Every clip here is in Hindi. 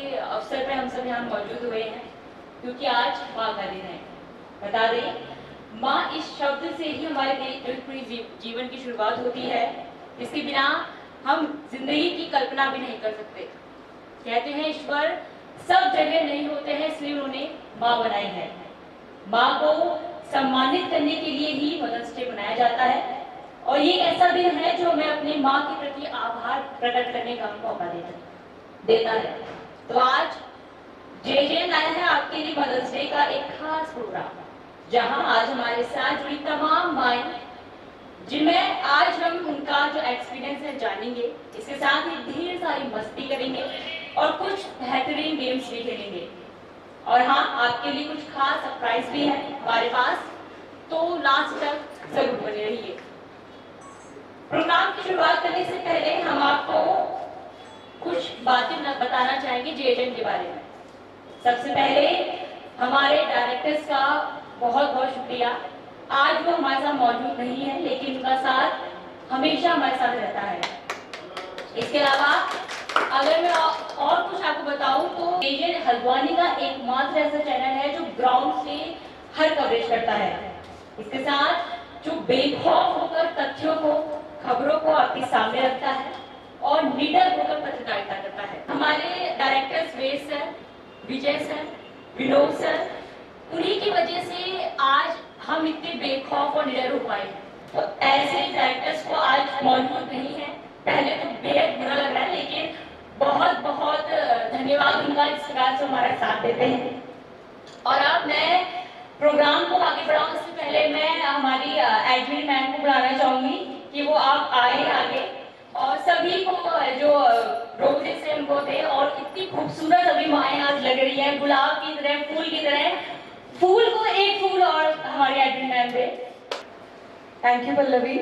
के अवसर पर हम सब यहाँ मौजूद हुए हैं क्योंकि आज माँ का दिन है। बता दें, माँ इस शब्द से ही हमारे पूरी जीवन की शुरुआत होती है, इसके बिना हम जिंदगी की कल्पना भी नहीं कर सकते। कहते हैं ईश्वर सब जगह नहीं होते हैं, इसलिए उन्होंने माँ बनाई है। माँ को सम्मानित करने के लिए ही मदर्स डे मनाया जाता है और ये ऐसा दिन है जो हमें अपनी माँ के प्रति आभार प्रकट करने का मौका देता है। तो आज जे लाया है आपके लिए मदर्स डे का एक खास प्रोग्राम, जहां आज हमारे साथ जुड़ी तमाम माएँ, जिनमें आज हम उनका जो एक्सपीरियंस है जानेंगे, इसके साथ ही ढेर सारी मस्ती करेंगे और कुछ बेहतरीन गेम्स भी खेलेंगे। और हाँ, आपके लिए कुछ खास सरप्राइज भी है हमारे पास, तो लास्ट तक जरूर बने रहिए। प्रोग्राम की शुरुआत करने से पहले हम आपको कुछ बातें बताना चाहेंगे जेएचएन के बारे में। सबसे पहले हमारे डायरेक्टर्स का बहुत बहुत शुक्रिया। आज वो हमारे साथ मौजूद नहीं है, लेकिन उनका साथ हमेशा हमारे साथ रहता है। इसके अलावा अगर मैं और कुछ आपको बताऊं तो जेएचएन हल्द्वानी का एकमात्र ऐसा चैनल है जो ग्राउंड से हर कवरेज करता है। इसके साथ जो बेखौफ होकर तथ्यों को, खबरों को आपके सामने रखता है और निडर होकर पत्रकारिता करता है। हमारे डायरेक्टर्स वेद सर, विजय सर, विनोद सर, उन्हीं की वजह से आज हम इतने बेखौफ और निडर हो पाए। तो ऐसे डायरेक्टर्स को आज मौजूद नहीं है, पहले तो बेहद बुरा लग रहा है, लेकिन बहुत बहुत धन्यवाद उनका इस प्रकार से हमारा साथ देते हैं। और अब मैं प्रोग्राम को आगे बढ़ाऊं इससे पहले मैं हमारी एडमिन मैम को बुलाना चाहूंगी कि वो आप आए आगे और सभी को जो रोजे से उनको थे और इतनी खूबसूरत अभी माएँ आज लग रही है, गुलाब की तरह, फूल की तरह। फूल को एक फूल और हमारी admin ma'am they. Thank you Pallavi.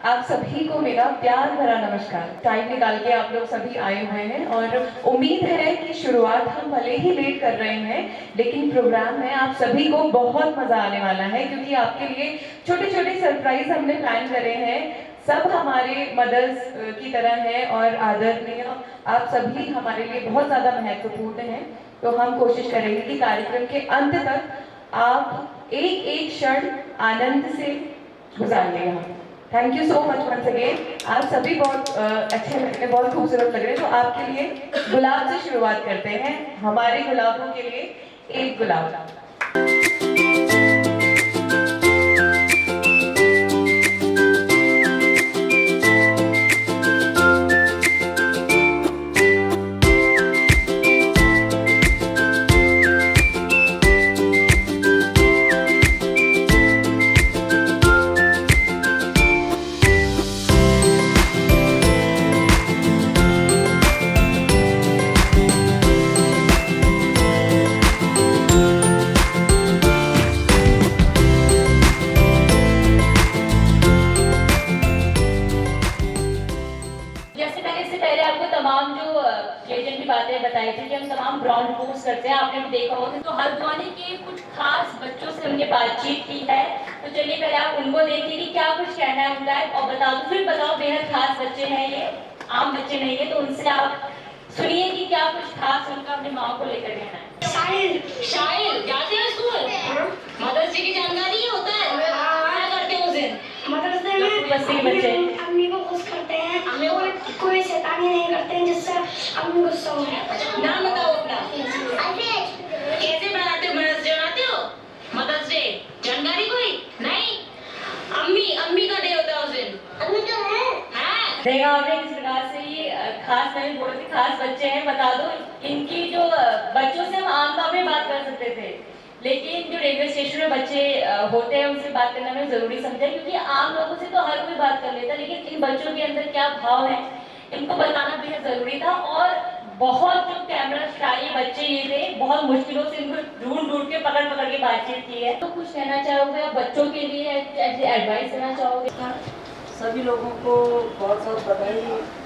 आप सभी को मेरा प्यार भरा नमस्कार। टाइम निकाल के आप लोग सभी आए हुए हैं और उम्मीद है कि शुरुआत हम भले ही लेट कर रहे हैं, लेकिन प्रोग्राम में आप सभी को बहुत मजा आने वाला है, क्योंकि आपके लिए छोटे छोटे सरप्राइज हमने प्लान करे हैं। सब हमारे मदर्स की तरह है और आदरणीय आप सभी हमारे लिए बहुत ज़्यादा महत्वपूर्ण हैं। तो हम कोशिश करेंगे कि कार्यक्रम के अंत तक आप एक एक क्षण आनंद से गुजारिएगा। Thank you so much once again. आप सभी बहुत अच्छे लग रहे, बहुत खूबसूरत लग रहे हैं। तो आपके लिए गुलाब से शुरुआत करते हैं। हमारे गुलाबों के लिए एक गुलाब। बताई थी कि हम तमाम ग्राउंड रिपोर्ट्स करते हैं, आपने भी देखा होगा। तो हल्द्वानी के कुछ खास बच्चों से हमने बातचीत की है, तो चलिए पहले आप उनको देखिए कि क्या कुछ कहना है उनका और बता दो, फिर बताओ बेहद खास बच्चे हैं ये, आम बच्चे नहीं है, तो उनसे आप सुनिए कि क्या कुछ खास उनका अपने माँ को लेकर कहना है। शाहिल जाते हैं स्कूल, मदर्स डे की जानकारी होता है, क्या करते हैं उस दिन? मदर्स डे में बस्ती के बच्चे अम्मी को खुश करते हैं, अम्मी को कोई शैतानी नहीं करते हैं जिससे अम्मी गुस्सा हो। नाम बताओ अपना। कैसे बनाते हो मदर्स डे? बनाते हो मदर्स डे? जानकारी कोई नहीं? अम्मी का डे होता है उस दिन। अम्मी तो है। हाँ, देखा आपने किस प्रकार से ये खास नहीं, बहुत ही खास बच्चे हैं। बता दो, इनकी जो बच्चों से हम आमतौर में बात कर सकते थे, लेकिन जो रेलवे स्टेशन में बच्चे होते हैं उनसे बात करना हमें जरूरी समझा, क्योंकि आम लोगों से तो हर कोई बात कर लेता, लेकिन इन बच्चों के अंदर क्या भाव है इनको बताना बेहद जरूरी था। और बहुत जो कैमरा शाई बच्चे ये थे, बहुत मुश्किलों से इनको ढूंढ के पकड़ के बातचीत की है। तो कुछ कहना चाहोगे आप बच्चों के लिए, एडवाइस देना चाहोगे? सभी लोगों को बहुत बहुत बधाई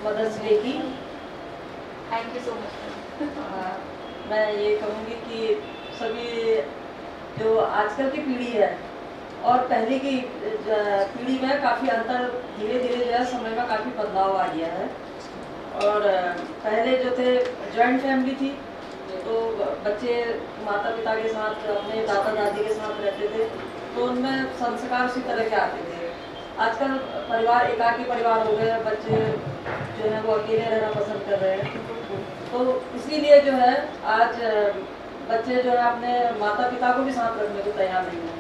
मदर्स डे की। Thank you so much. मैं ये कहूँगी कि सभी जो आजकल की पीढ़ी है और पहले की पीढ़ी में काफ़ी अंतर, धीरे धीरे जो है समय में काफ़ी बदलाव आ गया है। और पहले जो थे जॉइंट फैमिली थी, तो बच्चे माता पिता के साथ, अपने दादा दादी के साथ रहते थे, तो उनमें संस्कार उसी तरह के आते थे। आजकल परिवार एकाकी परिवार हो गए, बच्चे जो है वो अकेले रहना पसंद कर रहे हैं। तो इसीलिए जो है आज बच्चे जो है अपने माता पिता को भी साथ रखने को तैयार नहीं है,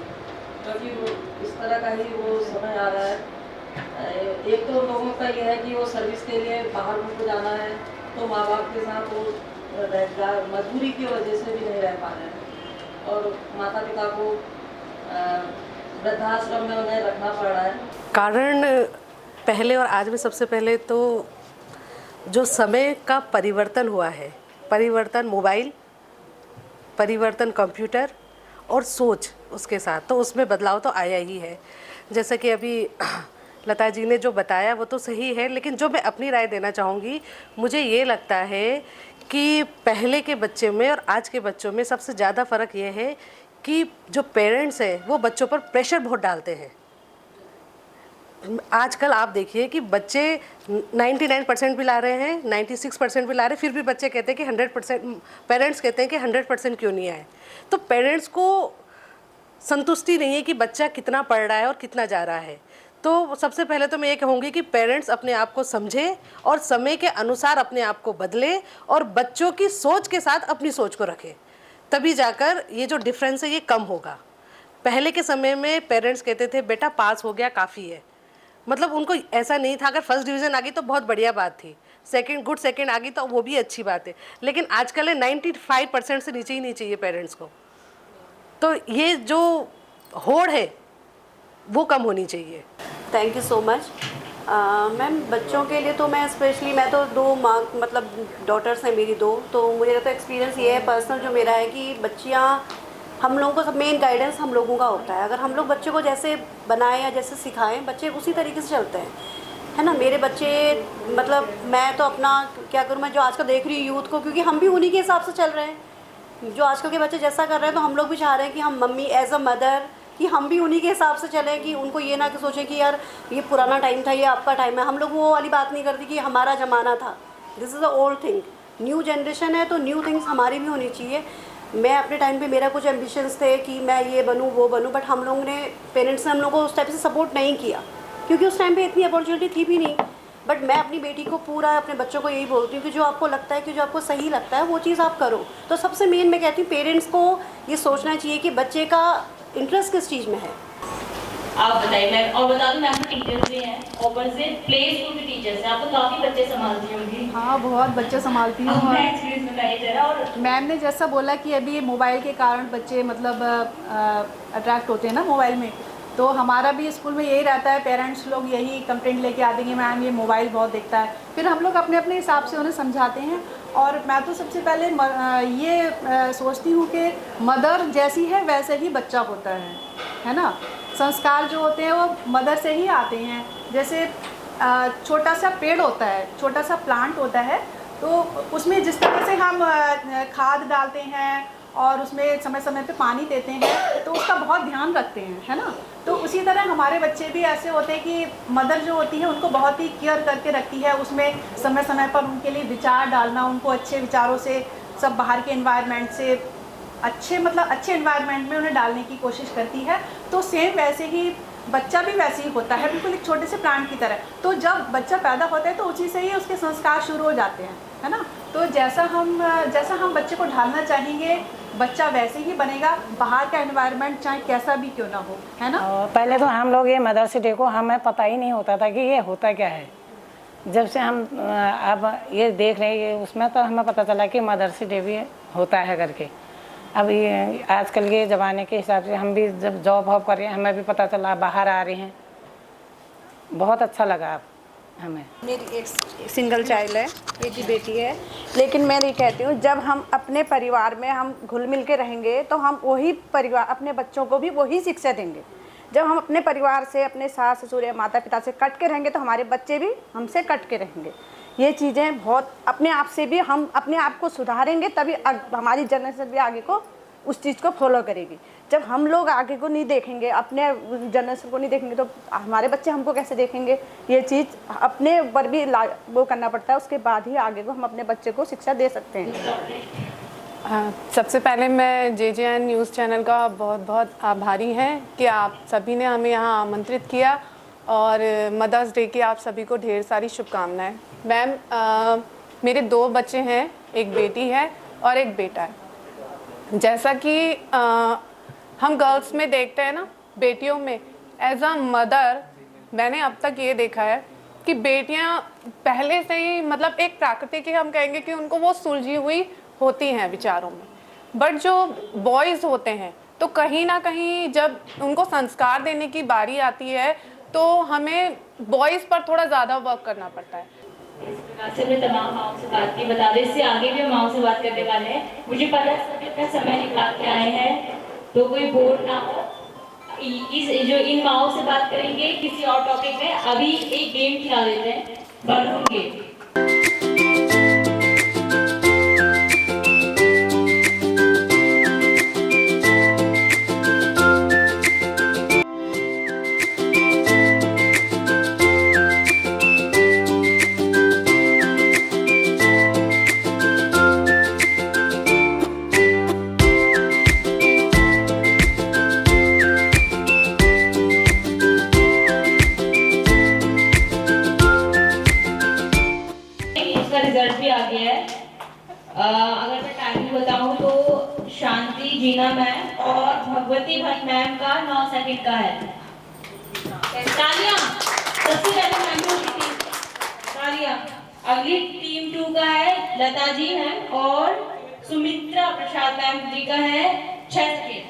क्योंकि वो इस तरह का ही वो समय आ रहा है। एक तो लोगों का ये है कि वो सर्विस के लिए बाहर उनको जाना है, तो माँ बाप के साथ वो मजबूरी की वजह से भी नहीं रह पा रहे हैं, और माता पिता को वृद्धाश्रम में उन्हें रखना पड़ रहा है। कारण पहले और आज में सबसे पहले तो जो समय का परिवर्तन हुआ है, परिवर्तन मोबाइल, परिवर्तन कंप्यूटर और सोच उसके साथ, तो उसमें बदलाव तो आया ही है। जैसा कि अभी लता जी ने जो बताया वो तो सही है, लेकिन जो मैं अपनी राय देना चाहूँगी, मुझे ये लगता है कि पहले के बच्चे में और आज के बच्चों में सबसे ज़्यादा फ़र्क ये है कि जो पेरेंट्स हैं वो बच्चों पर प्रेशर बहुत डालते हैं। आजकल आप देखिए कि बच्चे 99% भी ला रहे हैं, 96% भी ला रहे हैं, फिर भी बच्चे कहते हैं कि 100%, पेरेंट्स कहते हैं कि 100% क्यों नहीं आए। तो पेरेंट्स को संतुष्टि नहीं है कि बच्चा कितना पढ़ रहा है और कितना जा रहा है। तो सबसे पहले तो मैं ये कहूँगी कि पेरेंट्स अपने आप को समझे और समय के अनुसार अपने आप को बदले और बच्चों की सोच के साथ अपनी सोच को रखें, तभी जाकर ये जो डिफरेंस है ये कम होगा। पहले के समय में पेरेंट्स कहते थे बेटा पास हो गया काफ़ी है, मतलब उनको ऐसा नहीं था, अगर फर्स्ट डिवीज़न आ गई तो बहुत बढ़िया बात थी, गुड सेकंड आ गई तो वो भी अच्छी बात है, लेकिन आजकल 95% से नीचे ही नहीं चाहिए पेरेंट्स को। तो ये जो होड़ है वो कम होनी चाहिए। Thank you so much ma'am. बच्चों के लिए तो मैं स्पेशली, मैं तो दो माँ, मतलब डॉटर्स हैं मेरी दो, तो मुझे तो एक्सपीरियंस ये है पर्सनल जो मेरा है कि बच्चियाँ, हम लोगों को सब मेन गाइडेंस हम लोगों का होता है। अगर हम लोग बच्चे को जैसे बनाएं या जैसे सिखाएं, बच्चे उसी तरीके से चलते हैं, है ना। मेरे बच्चे, मतलब मैं तो अपना क्या करूँ, मैं जो आजकल देख रही हूँ यूथ को, क्योंकि हम भी उन्हीं के हिसाब से चल रहे हैं, जो आजकल के बच्चे जैसा कर रहे हैं, तो हम लोग भी चाह रहे हैं कि हम मम्मी एज अ मदर कि हम भी उन्हीं के हिसाब से चलें, कि उनको ये ना कि सोचें कि यार ये पुराना टाइम था, ये आपका टाइम है। हम लोग वो वाली बात नहीं करते कि हमारा ज़माना था। This is a old thing, new generation है, तो न्यू थिंग्स हमारी भी होनी चाहिए। मैं अपने टाइम पे मेरा कुछ एम्बिशंस थे कि मैं ये बनूँ वो बनूँ, बट हम लोगों ने, पेरेंट्स ने हम लोग को उस टाइप से सपोर्ट नहीं किया, क्योंकि उस टाइम पे इतनी अपॉर्चुनिटी थी भी नहीं। बट मैं अपनी बेटी को पूरा, अपने बच्चों को यही बोलती हूँ कि जो आपको लगता है, कि जो आपको सही लगता है वो चीज़ आप करो। तो सबसे मेन मैं कहती हूँ पेरेंट्स को ये सोचना चाहिए कि बच्चे का इंटरेस्ट किस चीज़ में है। आप बताइए मैम। और बता दूं मैम को टीचर्स भी हैं, ऑपोजिट प्ले स्कूल के टीचर्स हैं, आप तो काफ़ी बच्चे संभालती होंगी। हाँ, बहुत बच्चे संभालती हूँ। अपना एक्सपीरियंस बताइए जरा। और मैम ने जैसा बोला कि अभी मोबाइल के कारण बच्चे मतलब अट्रैक्ट होते हैं ना मोबाइल में, तो हमारा भी स्कूल में यही रहता है, पेरेंट्स लोग यही कंप्लेंट लेके आते हैं कि मैम ये मोबाइल बहुत देखता है। फिर हम लोग अपने अपने हिसाब से उन्हें समझाते हैं। और मैं तो सबसे पहले ये सोचती हूँ कि मदर जैसी है वैसे ही बच्चा होता है ना। संस्कार जो होते हैं वो मदर से ही आते हैं। जैसे छोटा सा पेड़ होता है, छोटा सा प्लांट होता है, तो उसमें जिस तरह से हम खाद डालते हैं और उसमें समय समय पे पानी देते हैं, तो उसका बहुत ध्यान रखते हैं, है ना। तो उसी तरह हमारे बच्चे भी ऐसे होते हैं कि मदर जो होती है उनको बहुत ही केयर करके रखती है, उसमें समय समय पर उनके लिए विचार डालना, उनको अच्छे विचारों से, सब बाहर के एनवायरनमेंट से अच्छे एनवायरनमेंट में उन्हें डालने की कोशिश करती है। तो सेम वैसे ही बच्चा भी वैसे ही होता है, बिल्कुल एक छोटे से प्लांट की तरह। तो जब बच्चा पैदा होता है तो उसी से ही उसके संस्कार शुरू हो जाते हैं, है ना। तो जैसा हम बच्चे को ढालना चाहेंगे, बच्चा वैसे ही बनेगा, बाहर का एनवायरनमेंट चाहे कैसा भी क्यों ना हो, है ना। पहले तो हम लोग ये मदर्स डे को हमें पता ही नहीं होता था कि ये होता क्या है। जब से हम अब ये देख रहे हैं उसमें तो हमें पता चला कि मदर्स डे भी होता है करके। अब ये आजकल के ज़माने के हिसाब से हम भी जब जॉब वॉब कर रहे हैं, हमें भी पता चला, बाहर आ रहे हैं, बहुत अच्छा लगा अब हमें। मेरी एक सिंगल चाइल्ड है, एक ही बेटी है, लेकिन मैं ये कहती हूँ जब हम अपने परिवार में हम घुल मिल के रहेंगे तो हम वही परिवार, अपने बच्चों को भी वही शिक्षा देंगे। जब हम अपने परिवार से, अपने सास ससुर या माता पिता से कट के रहेंगे तो हमारे बच्चे भी हमसे कट के रहेंगे। ये चीज़ें बहुत अपने आप से भी हम अपने आप को सुधारेंगे, तभी हमारी जनरेशन भी आगे को उस चीज़ को फॉलो करेगी। जब हम लोग आगे को नहीं देखेंगे, अपने जनरेशन को नहीं देखेंगे, तो हमारे बच्चे हमको कैसे देखेंगे। ये चीज़ अपने पर भी वो करना पड़ता है, उसके बाद ही आगे को हम अपने बच्चे को शिक्षा दे सकते हैं। सबसे पहले मैं JJN न्यूज़ चैनल का बहुत बहुत आभारी हैं कि आप सभी ने हमें यहाँ आमंत्रित किया और मदर्स डे की आप सभी को ढेर सारी शुभकामनाएं। मैम, मेरे 2 बच्चे हैं, एक बेटी है और एक बेटा है। जैसा कि हम गर्ल्स में देखते हैं ना, बेटियों में एज अ मदर मैंने अब तक ये देखा है कि बेटियाँ पहले से ही मतलब एक प्राकृतिक ही हम कहेंगे कि उनको वो सुलझी हुई होती हैं विचारों में, बट जो बॉयज़ होते हैं तो कहीं ना कहीं जब उनको संस्कार देने की बारी आती है तो हमें बॉयज़ पर थोड़ा ज़्यादा वर्क करना पड़ता है। से मैं तमाम माओं से बात की, बता दें इससे आगे भी हम माओं से बात करने वाले हैं। मुझे पता है सब इतना समय निकाल के आए हैं तो कोई बोर ना हो। इन माओं से बात करेंगे किसी और टॉपिक में। अभी एक गेम खिला देते हैं, बलून गेम। रिजल्ट भी आ गया है। अगर मैं टाइमिंग बताऊं तो शांति जीना मैम और भगवती भट्ट मैम का 9 सेकंड का है। तालियां सबसे पहले मैम को दी तालियां। अगली टीम 2 का है लता जी है और सुमित्रा प्रसाद मैम जी का है 6 सेकंड।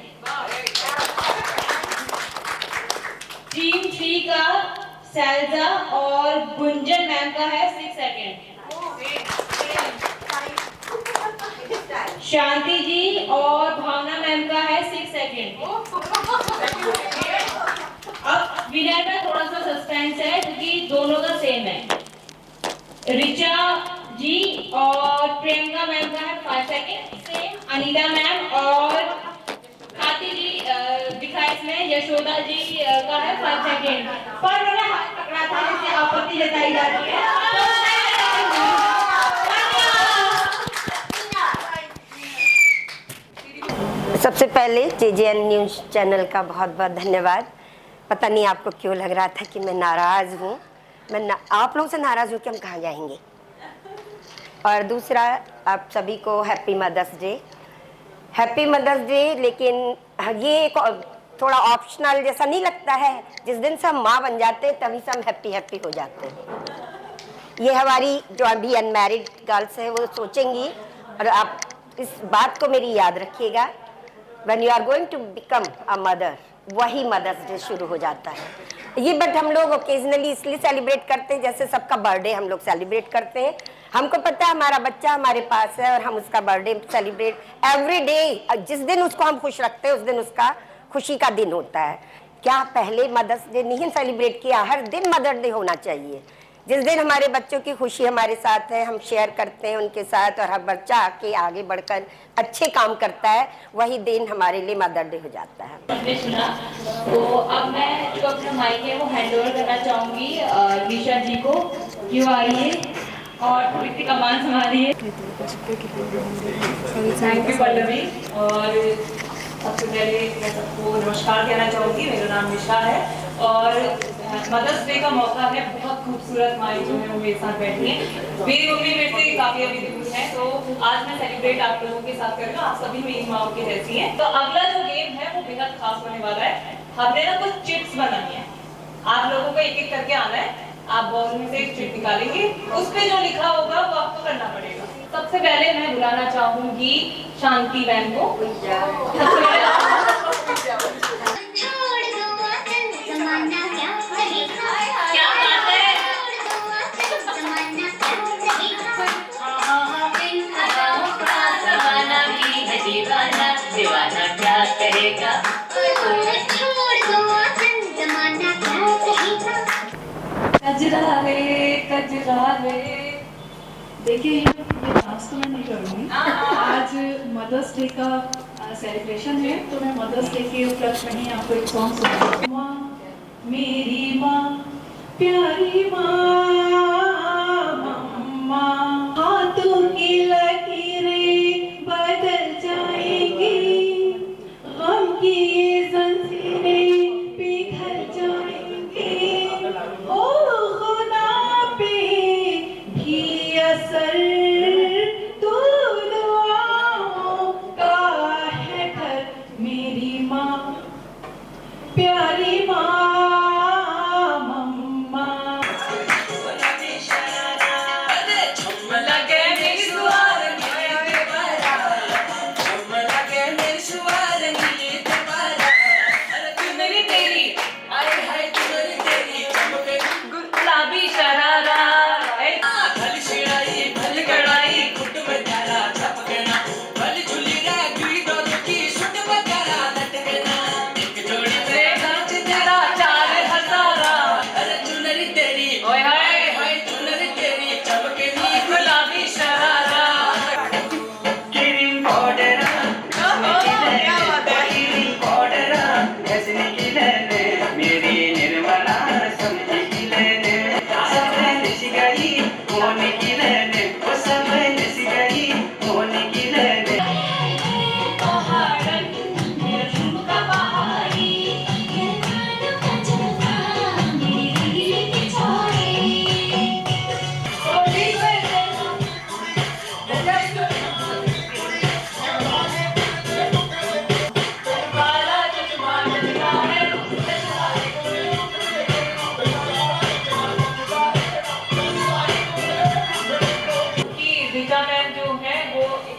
टीम 3 का सैलजा और गुंजन मैम का है 6 सेकंड। शांति जी और भावना मैम का है 6 सेकंड। अब विनर में थोड़ा सा सस्पेंस है क्योंकि दोनों का सेम है। ऋचा जी और प्रियंका मैम का है 5 सेकंड सेम। अनीता मैम और खाती जी दिखा इसमें यशोदा जी का है 5 सेकंड। पर मैंने हाथ पकड़ा था जिससे आपत्ति जताई जा रही है। सबसे पहले JJN न्यूज़ चैनल का बहुत बहुत धन्यवाद। पता नहीं आपको क्यों लग रहा था कि मैं नाराज़ हूँ। आप लोगों से नाराज़ हूँ कि हम कहाँ जाएंगे। और दूसरा, आप सभी को happy mother's day. Happy mother's day. लेकिन ये एक थोड़ा ऑप्शनल जैसा नहीं लगता है। जिस दिन से हम माँ बन जाते हैं तभी से हम हैप्पी हो जाते हैं। ये हमारी जो अभी अनमैरिड गर्ल्स है वो सोचेंगी और आप इस बात को मेरी याद रखिएगा। When you are going to become a mother, वही मदर्स डे शुरू हो जाता है। ये बट हम लोग ओकेजनली इसलिए सेलिब्रेट करते हैं जैसे सबका बर्थडे हम लोग सेलिब्रेट करते हैं। हमको पता है हमारा बच्चा हमारे पास है और हम उसका बर्थडे सेलिब्रेट एवरी डे। जिस दिन उसको हम खुश रखते हैं उस दिन उसका खुशी का दिन होता है। क्या पहले मदर्स डे नहीं सेलिब्रेट किया? हर दिन मदर डे होना चाहिए। जिस दिन हमारे बच्चों की खुशी हमारे साथ है, हम शेयर करते हैं उनके साथ और हर बच्चा आके आगे बढ़कर अच्छे काम करता है, वही दिन हमारे लिए मदर डे हो जाता है। हमने सुना तो अब मैं जो अपना माइक है वो हैंड ओवर करना चाहूँगी निशा जी को। क्यों आइए और थोड़ी सी कमान संभालिए। Thank you Pallavi. और सबसे पहले मैं सबको नमस्कार कहना चाहूँगी। मेरा नाम निशा है और मदर्स डे का मौका है। बहुत खूबसूरत माई जो है वो मेरे साथ बैठी है। मेरी मम्मी मेरे से काफ़ी अभी दूर है तो आज मैं सेलिब्रेट आप लोगों के साथ कर रही हूँ। आप सभी मेरी माओ की जैसी हैं। तो अगला जो गेम है वो बेहद खास होने वाला है। हमने ना कुछ चिट्स बनानी है। आप लोगों को एक एक करके आना है। आप बॉल में से एक चिट निकालेंगे, उस पर जो लिखा होगा वो आपको करना पड़ेगा। सबसे पहले मैं बुलाना चाहूंगी शांति मैम को। दीवाना क्या करेगा। कजरा रे। देखिए ये डांस तो मैं नहीं करूँगी। आज मदर्स डे का सेलिब्रेशन है तो मैं मदर्स डे के उपलक्ष्य में ही आपको एक सॉन्ग सुनाऊंगी। माँ मेरी माँ प्यारी माँ मम्मा, हाथों की लकीरें बदल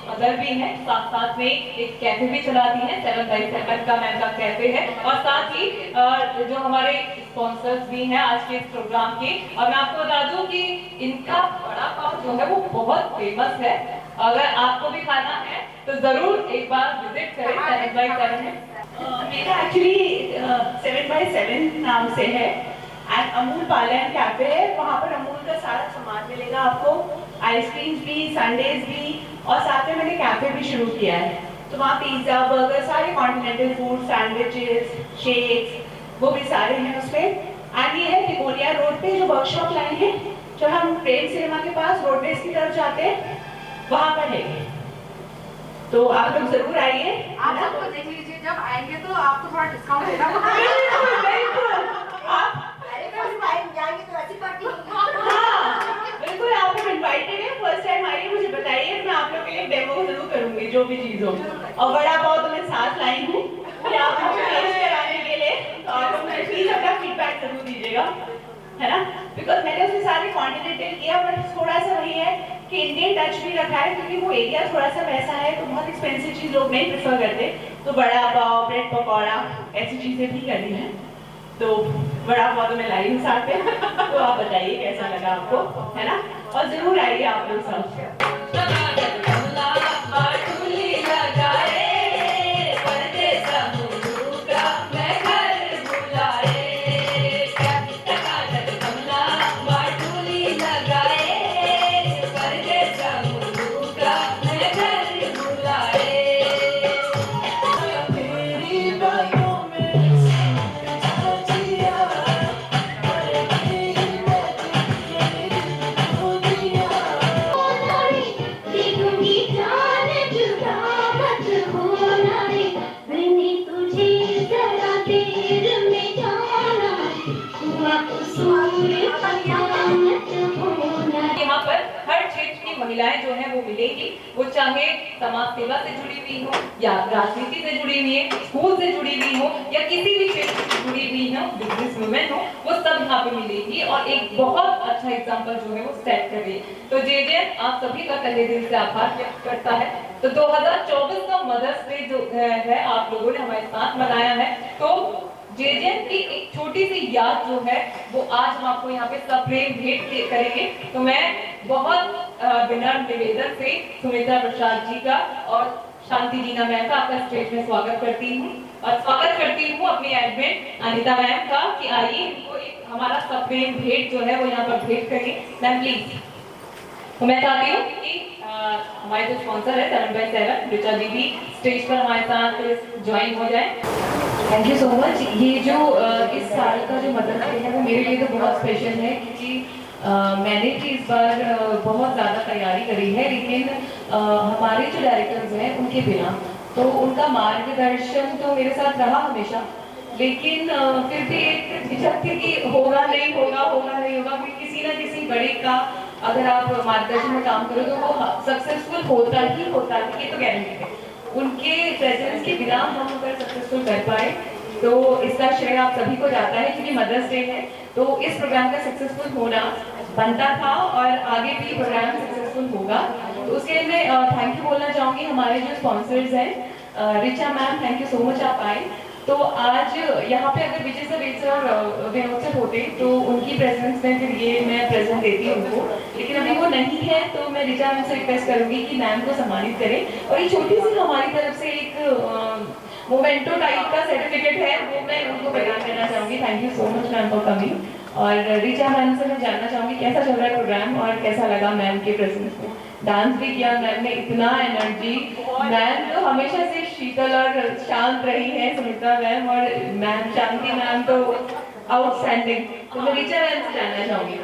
मदर भी हैं, साथ साथ में एक कैफे भी चलाती हैं, 7x7 का मैम का कैफे है, और साथ ही जो हमारे स्पॉन्सर्स भी हैं आज के इस प्रोग्राम के। और मैं आपको बता दूं कि इनका वड़ा पाव जो है वो बहुत फेमस है। अगर आपको भी खाना है तो जरूर एक बार विजिट करें 7x7 में। मेरा एक्चुअली 7x7 नाम से है एंड अमूल पार्लर कैफे है। वहाँ पर अमूल का सारा सामान मिलेगा आपको, आइसक्रीम्स भी, संडेज भी, और साथ में मैंने कैफे भी शुरू किया है। तो वहाँ पिज्ज़ा, बर्गर, सारे कॉन्टिनेंटल फूड, सैंडविचेस, शेक्स, वो भी सारे हैं उसमें। एंड ये है तिकोनिया रोड पे जो वर्कशॉप लाइन है, जो हम प्रेम सिनेमा के पास रोडवेज की तरफ जाते हैं, वहाँ पर है। तो आप लोग जरूर आइए। आप सबको देख लीजिए, जब आएंगे तो आपको थोड़ा डिस्काउंट देना। बिल्कुल आप लोग इनवाइटेड हैं। फर्स्ट टाइम आइए, मुझे बताइए, मैं आप लोग के लिए डेमो जरूर करूंगी जो भी चीज हो। और बड़ा पाव तो मैं साथ लाई हूँ कि आप लोग टेस्ट कराने के लिए, तो आप लोग मुझे प्लीज अपना फीडबैक जरूर दीजिएगा, है ना। बिकॉज मैंने उसमें सारे कॉन्टिनेंटल किया, बट थोड़ा सा वही है कि इंडियन टच भी रखा है, क्योंकि वो एरिया थोड़ा सा वैसा है, तो बहुत एक्सपेंसिव चीज लोग नहीं प्रेफर करते। तो बड़ा पाव, ब्रेड पकौड़ा, ऐसी चीजें भी करनी है। तो बड़ा पाव तो मैं लाई हूँ साथ में। तो आप बताइए कैसा लगा आपको, है ना। और जरूर आइए आप लोग सब। यहाँ पर हर क्षेत्र की महिलाएं जो है वो मिलेंगी, वो चाहे समाज सेवा से जुड़ी हुई हो, या राजनीति से जुड़ी हुई है, स्कूल से जुड़ी हुई हो, या किसी भी क्षेत्र से जुड़ी हुई हो, बिजनेस वुमेन हो, वो सब यहाँ पे मिलेंगी और एक बहुत अच्छा एग्जाम्पल जो है वो सेट कर रही है। तो जे आप सभी का तहे दिल से आभार व्यक्त करता है। तो 2024 का मदर्स डे जो है आप लोगों ने हमारे साथ मनाया है। तो जेजेन की एक छोटी सी याद जो है वो आज हम आपको यहाँ पे सप्रेम भेंट करेंगे। तो मैं बहुत विनम्र निवेदन से सुमित्रा प्रसाद जी का और शांति जीना मैम का आपका स्टेज में स्वागत करती हूँ, और स्वागत करती हूँ अपनी एडमिन अनिता मैम का कि आइए इनको एक हमारा सप्रेम भेंट जो है वो यहाँ पर भेंट करिए। Ma'am please. तो मैं चाहती हूँ कि हमारे जो स्पॉन्सर है 7x7 ऋचा जी भी स्टेज पर हमारे साथ ज्वाइन हो जाए। Thank you so much. ये जो इस साल का जो मदर्स डे है वो मेरे लिए तो बहुत स्पेशल है, क्योंकि मैंने भी इस बार बहुत ज़्यादा तैयारी करी है, लेकिन हमारे जो डायरेक्टर्स हैं उनके बिना, तो उनका मार्गदर्शन तो मेरे साथ रहा हमेशा, लेकिन फिर भी एक झिझक थी कि होगा नहीं होगा, होगा नहीं होगा। फिर किसी ना किसी बड़े का अगर आप मार्गदर्शन में काम करो तो वो सक्सेसफुल होता ही होता है, ये तो गारंटी है। उनके प्रेजेंस के बिना हम अगर सक्सेसफुल कर पाए तो इसका श्रेय आप सभी को जाता है, क्योंकि मदर्स डे है तो इस प्रोग्राम का सक्सेसफुल होना बनता था और आगे भी प्रोग्राम सक्सेसफुल होगा। तो उसके लिए मैं थैंक यू बोलना चाहूँगी हमारे जो स्पॉन्सर्स हैं। Richa ma'am thank you so much आप आए। तो आज यहाँ पे अगर विजय सर और विनोद सर होते तो उनकी प्रेजेंस में फिर ये मैं प्रेजेंट देती उनको, लेकिन अभी वो नहीं है तो मैं रिचा मैम से रिक्वेस्ट करूँगी कि मैम को सम्मानित करें। और ये छोटी सी हमारी तरफ से एक मोमेंटो टाइप का सर्टिफिकेट है, वो मैं उनको प्रदान करना चाहूँगी। Thank you so much ma'am for coming. और रिचा मैम से मैं जानना चाहूँगी कैसा चल रहा है प्रोग्राम और कैसा लगा मैम के प्रेजेंस में। डांस भी किया मैम ने, इतना एनर्जी। मैम तो हमेशा से शीतल और शांत रही है, सुमित्रा मैम, और मैम शांति मैम तो आउटस्टैंडिंग। तो मैं ऋचा मैम से जानना चाहूँगी।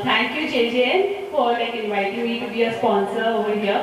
Thank you JJN for like inviting me to be a sponsor over here.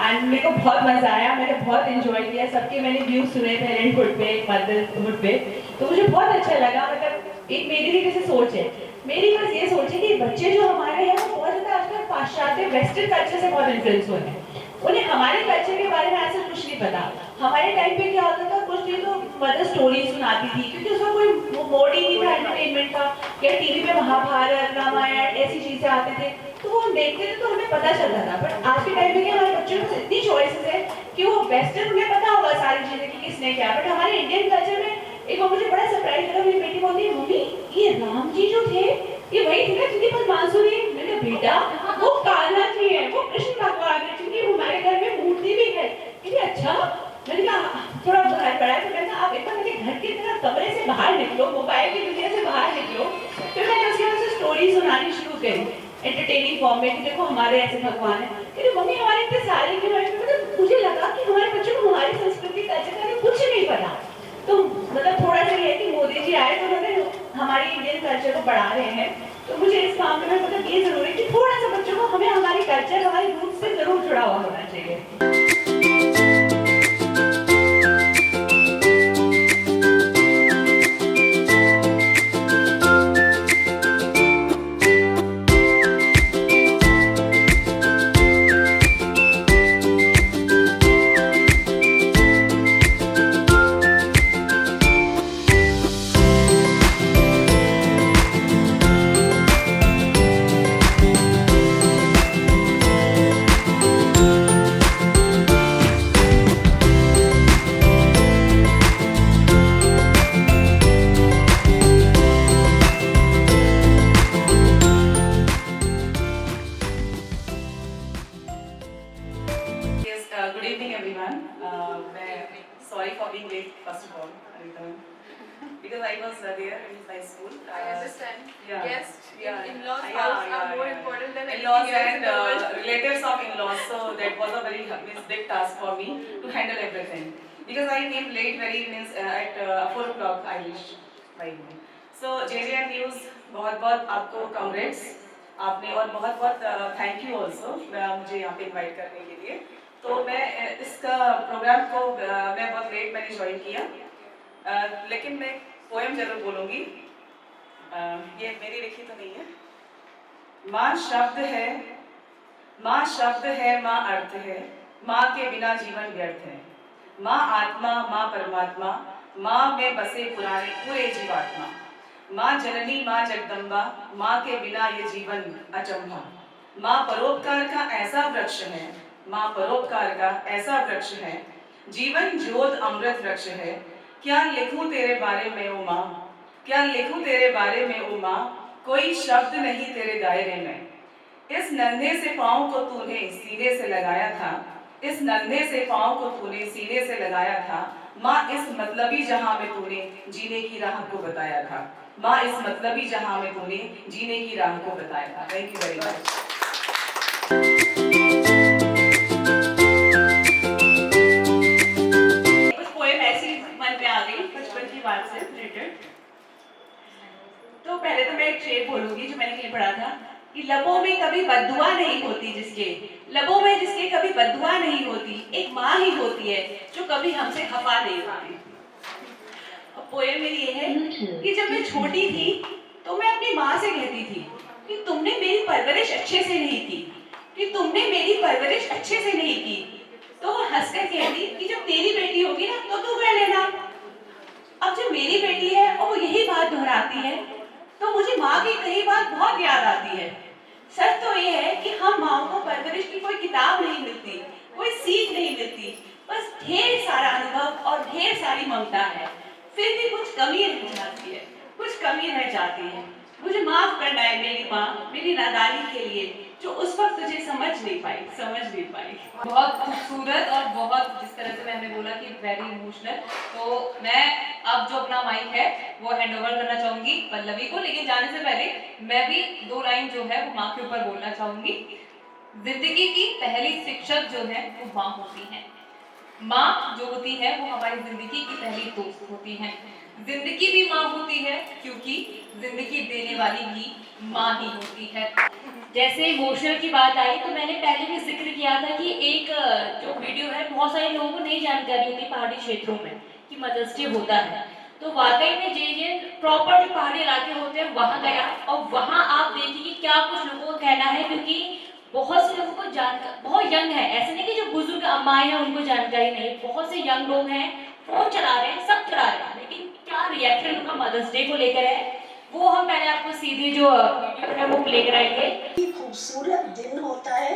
And मेरे को बहुत मजा आया, मैंने बहुत एंजॉय किया, सबके मैंने व्यूज सुने पेरेंटहुड पे, मदरहुड पे, तो मुझे बहुत अच्छा लगा। मतलब एक मेरी भी कैसे सोच है, मेरी बस ये सोच है कि बच्चे जो हमारे हैं वो बहुत ज़्यादा आजकल पाश्चात्य वेस्टर्न कल्चर से बहुत इन्फ्लुएंस हो रहे हैं। उन्हें हमारे कल्चर के बारे में ऐसा कुछ नहीं पता। हमारे टाइम पे क्या होता था, कुछ भी तो मदर स्टोरी सुनाती थी, क्योंकि उसका कोई मोड ही नहीं था एंटरटेनमेंट का, या टीवी पे महाभारत रामायण ऐसी चीजें आते थे, तो वो हम देखते थे तो हमें पता चलता था। बट आज के टाइम पे क्या हमारे बच्चों को इतनी चॉइसेस है कि वो वेस्टर्न उन्हें पता होगा सारी चीजें कि किसने क्या, बट हमारे इंडियन कल्चर में एक बार मुझे बड़ा सरप्राइज लगा। मेरी बेटी बोलती है, मम्मी ये राम जी जो थे ये वही थे ना जिनके पास बांसुरी? मैंने बेटा वो कान्हा जी है, वो कृष्ण भगवान है, क्योंकि हमारे घर में मूर्ति भी है। अच्छा, मैंने कहा थोड़ा घर पड़ा है, तो मैंने कहा आप एक बार मेरे घर के तरह कमरे से बाहर निकलो, मोबाइल की दुनिया से बाहर निकलो। फिर मैंने उसके बाद से स्टोरी सुनानी शुरू करी एंटरटेनिंग फॉर्म में कि देखो हमारे ऐसे भगवान है। फिर मम्मी हमारे इतने सारे क्यों है? मतलब मुझे लगा कि हमारे बच्चों को हमारी संस्कृति कल्चर का कुछ नहीं पता। तो मतलब थोड़ा सा ये कि मोदी जी आए तो उन्होंने हमारी इंडियन कल्चर को बढ़ा रहे हैं। तो मुझे इस मामले में मतलब ये जरूरी है कि थोड़ा सा बच्चों को हमें हमारी कल्चर हमारी रूट से जरूर जुड़ा हुआ होना चाहिए। Good evening, everyone. Sorry for being late, first of all, because I was there in my school. I understand. Yeah. Guests Yeah. in in-laws Yeah, house are yeah, more yeah. important than In-laws anything else in and the world. relatives of in-laws. So that was a very big task for me to handle everything. Because I came late, at 4 o'clock Irish by evening. So JJN News, बहुत आपको congrats आपने, और बहुत थैंक यू ऑल्सो मुझे यहाँ पे इनवाइट करने के लिए। तो मैं इसका प्रोग्राम को मैं बहुत लेट मैंने ज्वाइन किया, लेकिन मैं पोएम जरूर बोलूँगी। ये मेरी लिखी तो नहीं है। माँ शब्द है, माँ शब्द है, माँ अर्थ है, माँ के बिना जीवन व्यर्थ है। माँ आत्मा, माँ परमात्मा, माँ में बसे पूरे जीवात्मा। माँ जननी, माँ जगदम्बा, माँ के बिना ये जीवन अचंभा। माँ परोपकार का ऐसा वृक्ष है, माँ परोपकार का ऐसा वृक्ष है, जीवन ज्योत अमृत वृक्ष है। क्या लिखूं तेरे बारे में ओ माँ, क्या लिखूं तेरे बारे में ओ माँ, कोई शब्द नहीं तेरे दायरे में। इस नन्हे से पाँव को तूने सीने से लगाया था, इस नन्हे से पाँव को तूने सीने से लगाया था। माँ इस मतलबी जहां में तूने जीने की राह को बताया था, माँ इस मतलबी जहां में तूने जीने की राह को बताया था। Thank you very much. बात से रिलेटेड। तो पहले तो मैं एक शेर बोलूंगी जो मैंने कहीं पढ़ा था कि लबों में कभी बद्दुआ नहीं होती जिसके, लबों में जिसके कभी बद्दुआ नहीं होती, एक माँ ही होती है जो कभी हमसे खफा नहीं होती। अब पोएम मेरी ये है कि जब मैं छोटी थी तो मैं अपनी माँ से कहती थी कि तुमने मेरी परवरिश अच्छे से नहीं की, कि तुमने मेरी परवरिश अच्छे से नहीं की। तो वो हंसकर कहती कि जब तेरी बेटी होगी ना तो तू कर लेना। अब जब मेरी बेटी है और वो यही बात दोहराती है तो मुझे माँ की कही बात बहुत याद आती है। सच तो ये है कि हम माँ को परवरिश की कोई किताब नहीं मिलती, कोई सीख नहीं मिलती, बस ढेर सारा अनुभव और ढेर सारी ममता है। फिर भी कुछ कमी रह जाती है, कुछ कमी रह जाती है। मुझे माफ करना है मेरी माँ, मेरी नादानी के लिए जो उस वक्त तुझे समझ नहीं पाई। बहुत खूबसूरत और बहुत, जिस तरह से मैंने बोला कि वेरी इमोशनल। तो मैं अब जो अपना माइक है वो हैंड ओवर करना चाहूंगी पल्लवी को, लेकिन जाने से पहले मैं भी 2 लाइन जो है वो माँ के ऊपर बोलना चाहूंगी। जिंदगी की पहली शिक्षक जो है वो माँ होती है। माँ जो होती है वो हमारी जिंदगी की पहली दोस्त होती है। जिंदगी भी माँ होती है क्योंकि जिंदगी देने वाली भी माँ ही होती है। जैसे इमोशनल की बात आई तो मैंने पहले भी जिक्र किया था कि एक जो वीडियो है, बहुत सारे लोगों को नहीं जानकारी होती पहाड़ी क्षेत्रों में कि मदर्स डे होता है। तो वाकई में जे प्रॉपर जो पहाड़ी इलाके होते हैं वहाँ गया, और वहाँ आप देखिए कि क्या कुछ लोगों का कहना है, क्योंकि बहुत से लोगों को बहुत यंग है, ऐसे नहीं कि जो बुजुर्ग अम्माएं हैं उनको जानकारी नहीं, बहुत से यंग लोग हैं, फोन चला रहे हैं, सब चला रहे हैं, लेकिन क्या रिएक्शन उनका मदर्स डे को लेकर है वो हम पहले आपको सीधे जो वीडियो है वो प्ले कराएंगे। खूबसूरत दिन होता है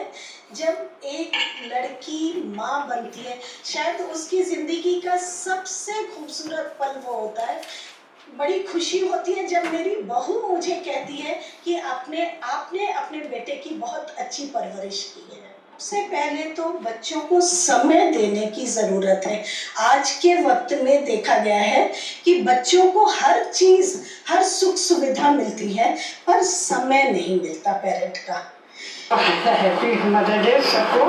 जब एक लड़की माँ बनती है, शायद उसकी जिंदगी का सबसे खूबसूरत पल वो होता है। बड़ी खुशी होती है जब मेरी बहू मुझे कहती है कि आपने अपने बेटे की बहुत अच्छी परवरिश की है। सबसे पहले तो बच्चों को समय देने की ज़रूरत है। आज के वक्त में देखा गया है कि बच्चों को हर चीज़, हर सुख सुविधा मिलती है पर समय नहीं मिलता पेरेंट का। हैप्पी मदर डे सबको।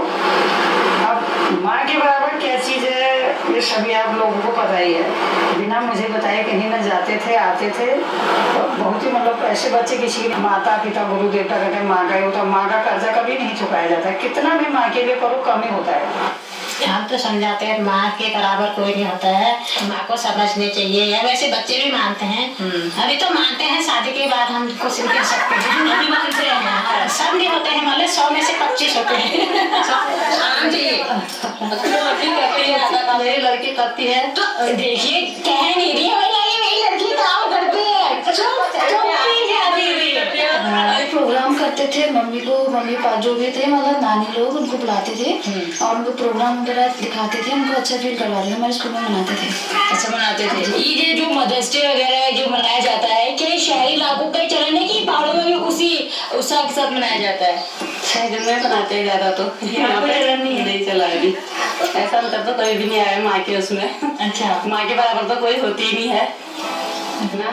अब माँ के बराबर क्या चीज़ है ये सभी आप लोगों को पता ही है। बिना मुझे बताए कहीं न जाते थे, आते थे। तो बहुत ही मतलब ऐसे बच्चे किसी के माता पिता गुरु देवता कहते हैं माँ का ही होता है। माँ का कर्जा कभी नहीं चुकाया जाता, कितना भी माँ के लिए करो कम ही होता है। हम तो समझाते हैं माँ के बराबर कोई नहीं होता है, माँ को समझने चाहिए। या वैसे बच्चे भी मानते हैं, अभी तो मानते हैं, शादी के बाद हम कुछ नहीं कह सकते हैं, अभी मानते हैं। सब नहीं होते हैं, मतलब 100 में से 25 होते हैं। हाँ जी, करती है, मेरी लड़की करती है। तो देखिए कह नहीं रही है मेरी लड़की काम करती है। प्रोग्राम करते थे, मम्मी पापा जो भी थे मतलब नानी लोग उनको बुलाते थे और उनको प्रोग्राम वगैरह दिखाते थे, उनको अच्छा फील करवाते थे। हमारे स्कूल में मनाते थे। अच्छा मनाते थे। ये जो मदर्स डे वगैरह जो मनाया जाता है क्या शहरी इलाकों का चलन है कि पहाड़ों में भी उसी उत्साह के साथ मनाया जाता है? शहर में बनाते हैं ज़्यादा, तो यहाँ पे नहीं चला अभी। ऐसा मतलब तो कोई भी नहीं आया माँ के उसमें। अच्छा, माँ के बराबर तो कोई होती ही नहीं है ना।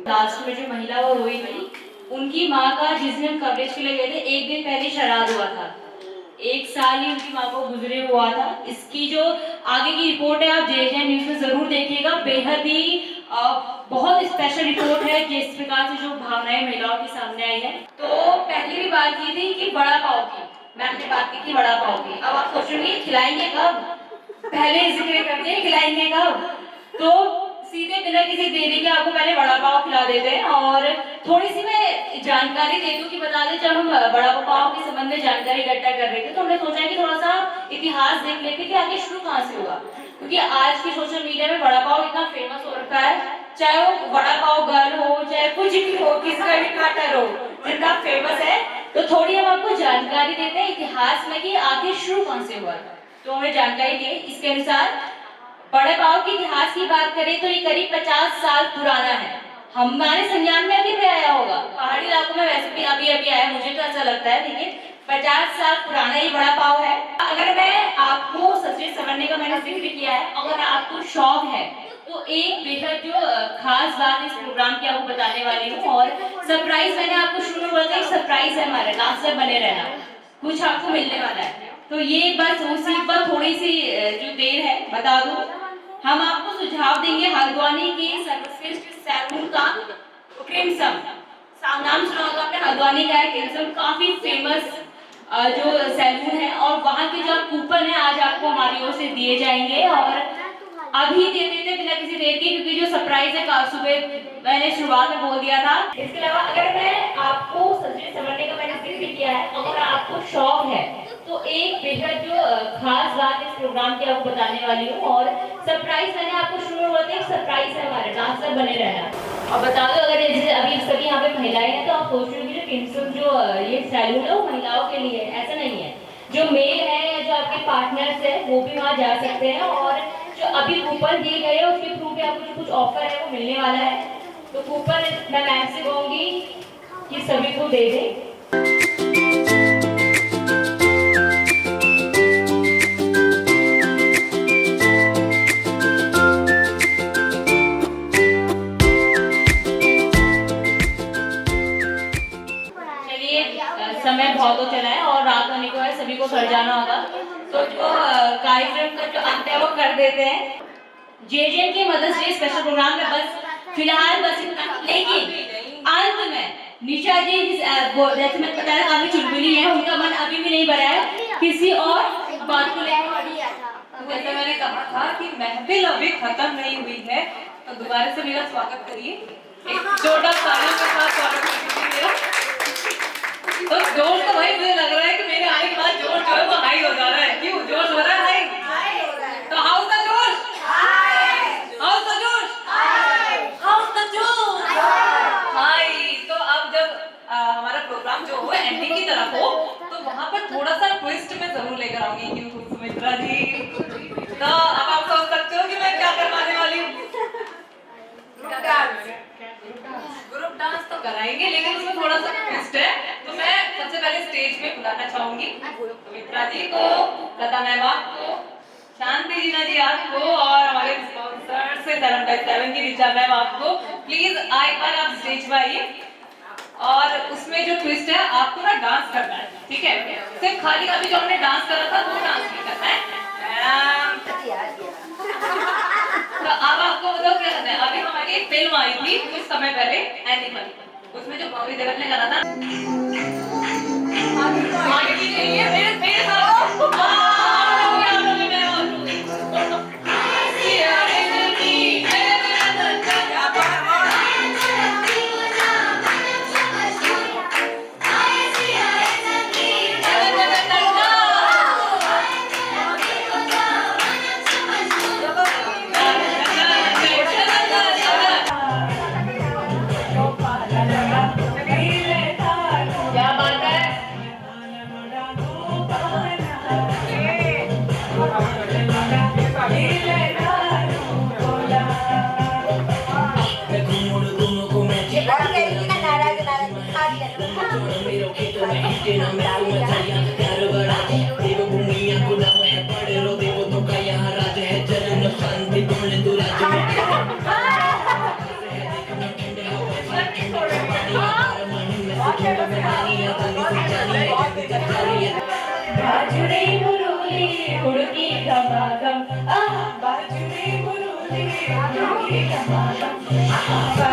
लास्ट में जो महिला वो रोई थी, उनकी माँ का जिस दिन हम कवरेज के लिए गए थे, एक दिन पहले श्राद्ध हुआ था। 1 साल ही उनकी माँ को गुजरे हुआ था। इसकी जो आगे की रिपोर्ट है आप जे न्यूज़ में जरूर देखिएगा, बेहद ही बहुत स्पेशल रिपोर्ट है जिस प्रकार से जो भावनाएं महिलाओं के सामने आई है। तो पहले भी बात की थी कि वड़ा पाव की, मैंने बात की थी वड़ा पाव की। अब आप सोचेंगे खिलाएंगे कब, पहले जिक्र करते हैं खिलाएंगे कब, तो सीधे बिना किसी देरी के आपको पहले वड़ा पाव खिला देते हैं। और थोड़ी सी मैं जानकारी दे दूं कि बता दें, जब हम वड़ा पाव के संबंध में जानकारी इकट्ठा कर रहे थे तो हमने सोचा कि थोड़ा सा इतिहास देख लेते कि आगे शुरू कहाँ से हुआ, क्योंकि आज की सोशल मीडिया में वड़ा पाव इतना फेमस हो रखा है, चाहे वो वड़ा पाव गर्ल हो चाहे कुछ भी हो, किसी का भी काटर हो, जितना फेमस है। तो थोड़ी हम आपको जानकारी देते हैं इतिहास में कि आगे शुरू कहाँ से हुआ। तो हमें जानकारी दी, इसके अनुसार वड़ा पाव के इतिहास की बात करें तो ये करीब 50 साल पुराना है। हमारे संज्ञान में अभी भी आया होगा, पहाड़ी इलाकों में वैसे भी अभी आया, मुझे तो ऐसा लगता है, लेकिन 50 साल पुराना ही वड़ा पाव है। अगर मैं आपको सच्चे समझने का मैंने जिक्र किया है, अगर आपको शौक है तो एक बेहद जो खास बात इस प्रोग्राम की आपको बताने वाली हूँ। और सरप्राइज मैंने आपको शुरू में बोला था, सरप्राइज है हमारा, लास्ट तक बने रहना, कुछ आपको मिलने वाला है। तो ये बस उसी पर थोड़ी सी जो देर है बता दूं, हम आपको सुझाव देंगे हल्द्वानी के सर्वश्रेष्ठ सैलून का क्रिम्सन, नाम सुना होगा आपने, हल्द्वानी का है क्रिम्सन, काफी फेमस जो सैलून है। और वहाँ के जो कूपन है आज आपको हमारी ओर से दिए जाएंगे, और अभी दे देते बिना किसी देर के, क्योंकि जो सरप्राइज है कल सुबह मैंने शुरुआत में बोल दिया था। इसके अलावा अगर मैं आपको सजने संवरने का मैंने जिक्र किया है, अगर आपको शौक है तो एक बेहद जो खास बात इस प्रोग्राम की आपको बताने वाली हूँ। और सरप्राइज मैंने आपको शुरू में बोला था, एक सरप्राइज है हमारे, डांस तक बने रहना। और बता दो, अगर जैसे अभी सभी यहाँ पे महिलाएं हैं तो आप सोच रहे हो कि जो क्रिम्सन जो ये सैलून है वो महिलाओं के लिए है, ऐसा नहीं है। जो मेल है या जो आपके पार्टनर्स है वो भी वहाँ जा सकते हैं, और जो अभी कूपन दिए गए हैं उसके थ्रू भी आपको जो कुछ ऑफर है वो मिलने वाला है। तो कूपन मैं मैम से कहूँगी कि सभी को दे दें। समय बहुत हो चला है और रात होने को है, सभी को घर जाना होगा, तो जो कार्यक्रम का जो अंत है वो कर देते हैं। जेजेएन के मदर्स डे स्पेशल प्रोग्राम में बस फिलहाल बस इतना, लेकिन अंत में निशा जी जैसे मैं बताया काफी चुलबुली है, उनका मन अभी भी नहीं भरा है किसी और बात को लेकर। जैसे मैंने कहा था कि महफिल अभी खत्म नहीं हुई है, तो दोबारा से मेरा स्वागत करिए, एक जोरदार तालियों के साथ स्वागत कीजिए मेरा। तो जोश तो भाई मुझे लग रहा है कि मेरे आने के बाद जोश जो है वो हाई हो जा रहा है। क्यों जोश हो रहा है हाई? तो हाउस द जोश, हाउस द जोश, हाउस द जोश हाई। तो अब जब हमारा प्रोग्राम जो हो एंडिंग की तरफ हो, तो वहाँ पर थोड़ा सा ट्विस्ट मैं जरूर लेकर आऊंगी। क्यों सुमित्रा जी? तो अब आप सोच सकते हो कि मैं क्या करवाने वाली हूँ। ग्रुप डांस तो कराएंगे, लेकिन उसमें थोड़ा सा ट्विस्ट है। तो मैं सबसे पहले स्टेज पे बुलाना चाहूंगी सुमित्रा जी को, लता मैम आपको, शांति जीना जी आपको, और हमारे स्पॉन्सर से धर्मदास 7 की ऋचा मैम आपको। प्लीज आप स्टेज पर आइए, और उसमें जो ट्विस्ट है आपको ना डांस करना है, ठीक है? सिर्फ खाली अभी जो हमने डांस करा था वो डांस नहीं करना है। तो अब आपको बताओ क्या करना है। अभी हमारी एक फिल्म आई थी कुछ समय पहले, एनिमल, उसमें जो गौरी देवल ने करा था, आगे की चाहिए मेरे साथ। बाजुरे मुरुली कुड़की गमागम, बाजुरे मुरुली कुड़की गमागम।